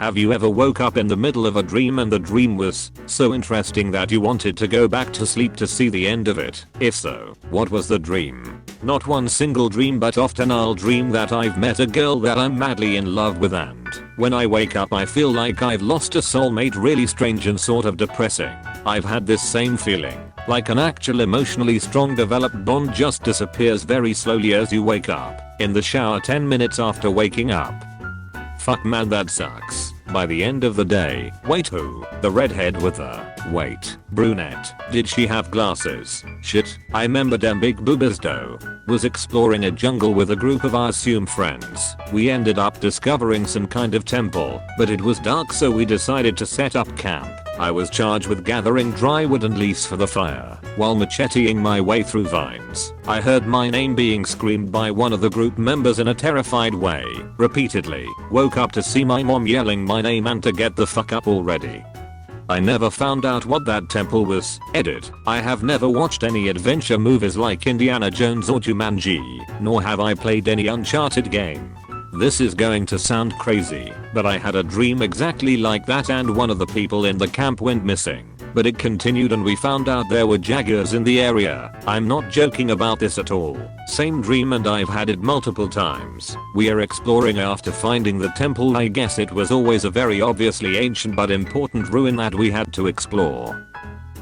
Have you ever woke up in the middle of a dream and the dream was so interesting that you wanted to go back to sleep to see the end of it? If so, what was the dream? Not one single dream, but often I'll dream that I've met a girl that I'm madly in love with, and when I wake up I feel like I've lost a soulmate. Really strange and sort of depressing. I've had this same feeling, like an actual emotionally strong developed bond just disappears very slowly as you wake up, in the shower 10 minutes after waking up. Fuck man, that sucks. By the end of the day, wait, who? The redhead with the brunette. Did she have glasses? Shit, I remember them big boobas though. Was exploring a jungle with a group of I assume friends. We ended up discovering some kind of temple, but it was dark so we decided to set up camp. I was charged with gathering dry wood and leaves for the fire, while macheteing my way through vines. I heard my name being screamed by one of the group members in a terrified way, repeatedly. Woke up to see my mom yelling my name and to get the fuck up already. I never found out what that temple was. Edit. I have never watched any adventure movies like Indiana Jones or Jumanji, nor have I played any Uncharted game. This is going to sound crazy, but I had a dream exactly like that and one of the people in the camp went missing. But it continued and we found out there were jaguars in the area. I'm not joking about this at all. Same dream and I've had it multiple times. We are exploring after finding the temple. I guess it was always a very obviously ancient but important ruin that we had to explore.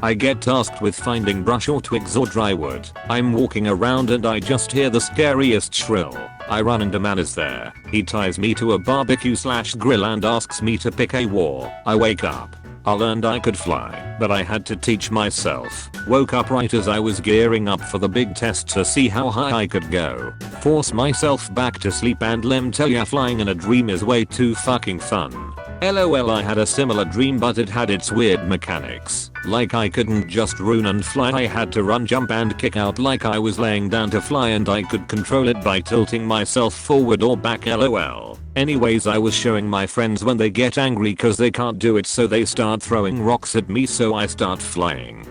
I get tasked with finding brush or twigs or dry wood. I'm walking around and I just hear the scariest shrill. I run and a man is there. He ties me to a barbecue/grill and asks me to pick a war. I wake up. I learned I could fly, but I had to teach myself. Woke up right as I was gearing up for the big test to see how high I could go. Force myself back to sleep and lem tell ya, flying in a dream is way too fucking fun. LOL, I had a similar dream but it had its weird mechanics. Like I couldn't just run and fly, I had to run, jump and kick out like I was laying down to fly, and I could control it by tilting myself forward or back. LOL. Anyways, I was showing my friends when they get angry cause they can't do it so they start throwing rocks at me, so I start flying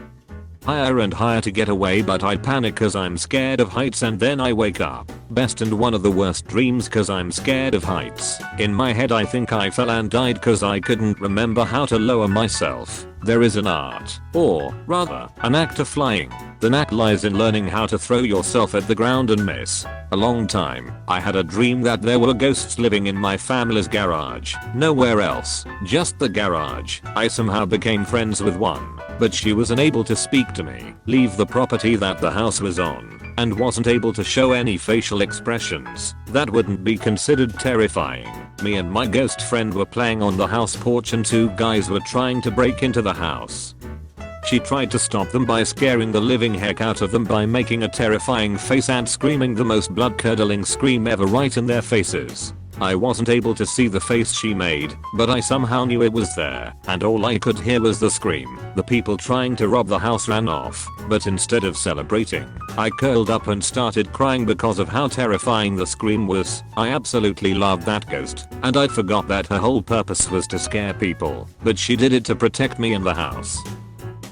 higher and higher to get away, but I panic cause I'm scared of heights and then I wake up. Best and one of the worst dreams cause I'm scared of heights. In my head I think I fell and died cause I couldn't remember how to lower myself. There is an art, or rather, an act of flying. The knack lies in learning how to throw yourself at the ground and miss. A long time, I had a dream that there were ghosts living in my family's garage. Nowhere else, just the garage. I somehow became friends with one, but she was unable to speak to me, leave the property that the house was on, and wasn't able to show any facial expressions. That wouldn't be considered terrifying. Me and my ghost friend were playing on the house porch and two guys were trying to break into the house. She tried to stop them by scaring the living heck out of them by making a terrifying face and screaming the most blood-curdling scream ever right in their faces. I wasn't able to see the face she made, but I somehow knew it was there, and all I could hear was the scream. The people trying to rob the house ran off, but instead of celebrating, I curled up and started crying because of how terrifying the scream was. I absolutely loved that ghost, and I forgot that her whole purpose was to scare people, but she did it to protect me and the house.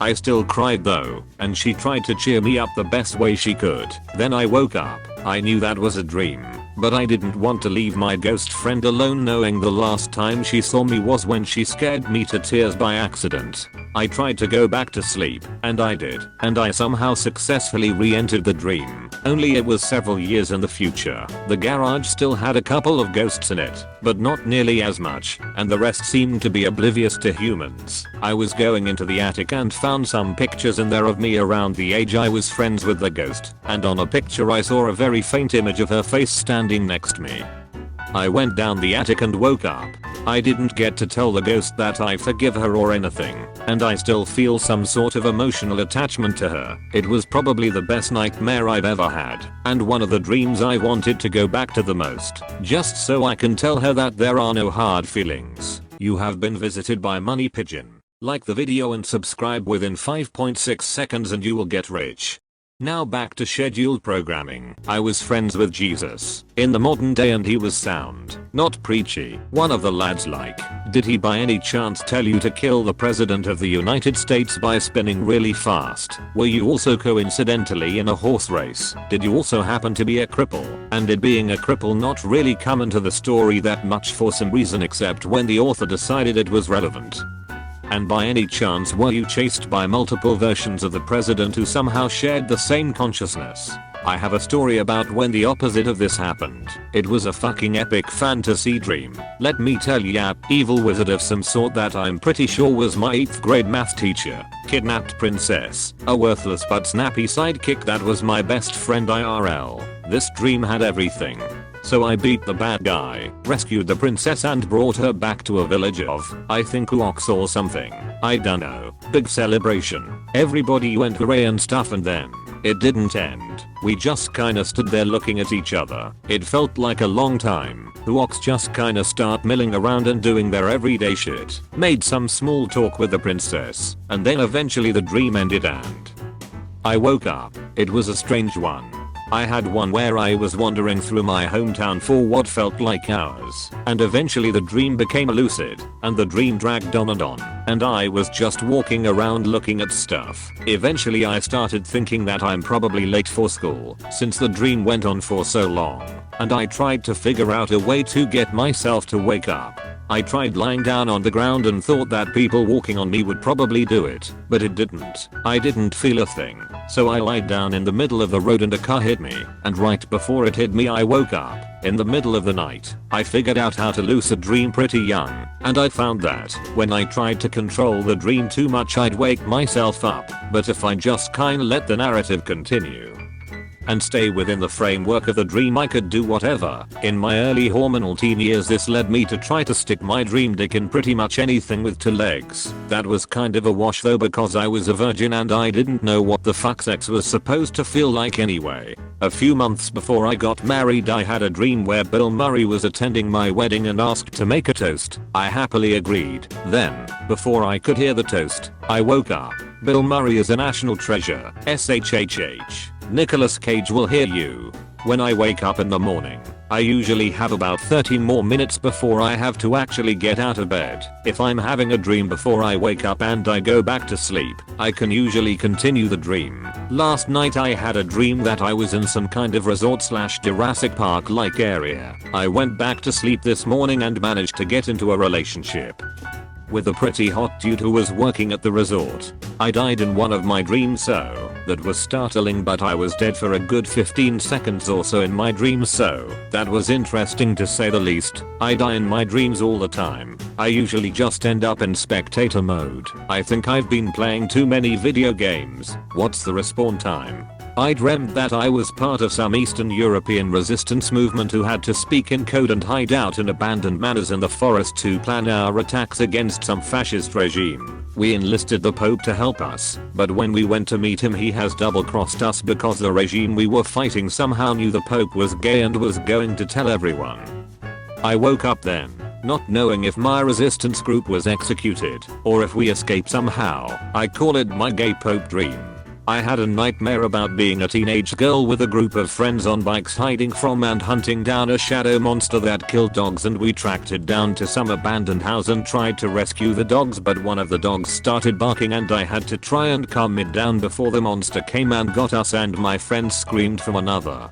I still cried though, and she tried to cheer me up the best way she could. Then I woke up. I knew that was a dream, but I didn't want to leave my ghost friend alone, knowing the last time she saw me was when she scared me to tears by accident. I tried to go back to sleep, and I did, and I somehow successfully re-entered the dream, only it was several years in the future. The garage still had a couple of ghosts in it, but not nearly as much, and the rest seemed to be oblivious to humans. I was going into the attic and found some pictures in there of me around the age I was friends with the ghost, and on a picture I saw a very faint image of her face standing next to me. I went down the attic and woke up. I didn't get to tell the ghost that I forgive her or anything, and I still feel some sort of emotional attachment to her. It was probably the best nightmare I've ever had, and one of the dreams I wanted to go back to the most, just so I can tell her that there are no hard feelings. You have been visited by Money Pigeon. Like the video and subscribe within 5.6 seconds and you will get rich. Now back to scheduled programming. I was friends with Jesus in the modern day and he was sound, not preachy. One of the lads like, did he by any chance tell you to kill the president of the United States by spinning really fast? Were you also coincidentally in a horse race? Did you also happen to be a cripple? And did being a cripple not really come into the story that much for some reason except when the author decided it was relevant? And by any chance were you chased by multiple versions of the president who somehow shared the same consciousness? I have a story about when the opposite of this happened. It was a fucking epic fantasy dream. Let me tell ya, evil wizard of some sort that I'm pretty sure was my 8th grade math teacher, kidnapped princess, a worthless but snappy sidekick that was my best friend IRL. This dream had everything. So I beat the bad guy, rescued the princess and brought her back to a village of, I think Uoks or something. I dunno. Big celebration. Everybody went hooray and stuff and then, it didn't end. We just kinda stood there looking at each other. It felt like a long time. Uoks just kinda start milling around and doing their everyday shit. Made some small talk with the princess, and then eventually the dream ended and I woke up. It was a strange one. I had one where I was wandering through my hometown for what felt like hours, and eventually the dream became lucid, and the dream dragged on, and I was just walking around looking at stuff. Eventually I started thinking that I'm probably late for school, since the dream went on for so long, and I tried to figure out a way to get myself to wake up. I tried lying down on the ground and thought that people walking on me would probably do it, but it didn't. I didn't feel a thing. So I lied down in the middle of the road and a car hit me, and right before it hit me I woke up, in the middle of the night. I figured out how to lucid dream pretty young, and I found that, when I tried to control the dream too much I'd wake myself up, but if I just kinda let the narrative continue and stay within the framework of the dream I could do whatever. In my early hormonal teen years this led me to try to stick my dream dick in pretty much anything with 2 legs. That was kind of a wash though because I was a virgin and I didn't know what the fuck sex was supposed to feel like anyway. A few months before I got married I had a dream where Bill Murray was attending my wedding and asked to make a toast. I happily agreed. Then, before I could hear the toast, I woke up. Bill Murray is a national treasure. SHHH. Nicolas Cage will hear you. When I wake up in the morning, I usually have about 13 more minutes before I have to actually get out of bed. If I'm having a dream before I wake up and I go back to sleep, I can usually continue the dream. Last night I had a dream that I was in some kind of resort / Jurassic Park like area. I went back to sleep this morning and managed to get into a relationship with a pretty hot dude who was working at the resort. I died in one of my dreams, so that was startling, but I was dead for a good 15 seconds or so in my dreams, so that was interesting to say the least. I die in my dreams all the time. I usually just end up in spectator mode. I think I've been playing too many video games. What's the respawn time? I dreamt that I was part of some Eastern European resistance movement who had to speak in code and hide out in abandoned manors in the forest to plan our attacks against some fascist regime. We enlisted the Pope to help us, but when we went to meet him he has double-crossed us because the regime we were fighting somehow knew the Pope was gay and was going to tell everyone. I woke up then, not knowing if my resistance group was executed or if we escaped somehow. I call it my gay Pope dream. I had a nightmare about being a teenage girl with a group of friends on bikes hiding from and hunting down a shadow monster that killed dogs, and we tracked it down to some abandoned house and tried to rescue the dogs, but one of the dogs started barking and I had to try and calm it down before the monster came and got us, and my friends screamed from another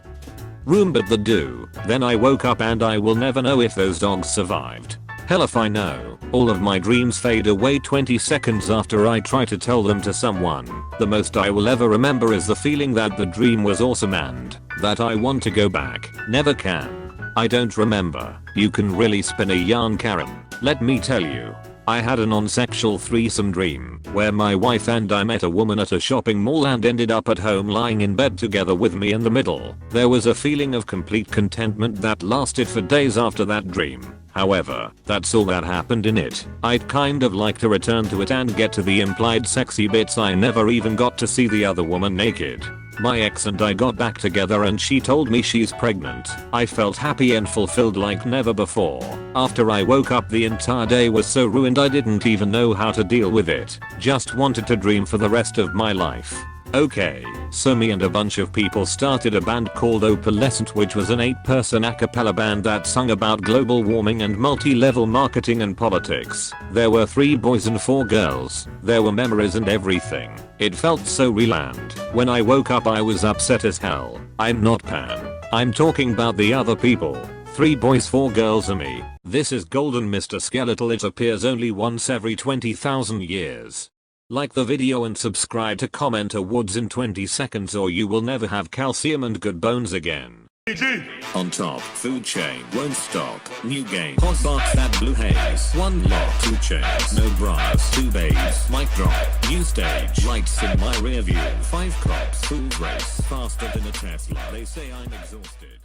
room but the do. Then I woke up and I will never know if those dogs survived. Hell if I know. All of my dreams fade away 20 seconds after I try to tell them to someone. The most I will ever remember is the feeling that the dream was awesome and that I want to go back. Never can. I don't remember. You can really spin a yarn, Karen. Let me tell you. I had a non-sexual threesome dream where my wife and I met a woman at a shopping mall and ended up at home lying in bed together with me in the middle. There was a feeling of complete contentment that lasted for days after that dream. However, that's all that happened in it. I'd kind of like to return to it and get to the implied sexy bits. I never even got to see the other woman naked. My ex and I got back together and she told me she's pregnant. I felt happy and fulfilled like never before. After I woke up the entire day was so ruined I didn't even know how to deal with it. Just wanted to dream for the rest of my life. Okay, so me and a bunch of people started a band called Opalescent, which was an 8-person a cappella band that sung about global warming and multi-level marketing and politics. There were 3 boys and 4 girls. There were memories and everything. It felt so real, and when I woke up I was upset as hell. I'm not Pan. I'm talking about the other people. 3 boys, 4 girls and me. This is Golden Mr. Skeletal. It appears only once every 20,000 years. Like the video and subscribe to comment awards in 20 seconds or you will never have calcium and good bones again. On top, food chain, won't stop, new game, hot box that blue haze, 1 lot, 2 chains, no bras, 2 babes, mic drop, new stage, lights in my rear view, 5 cops, food race, faster than a Tesla, they say I'm exhausted.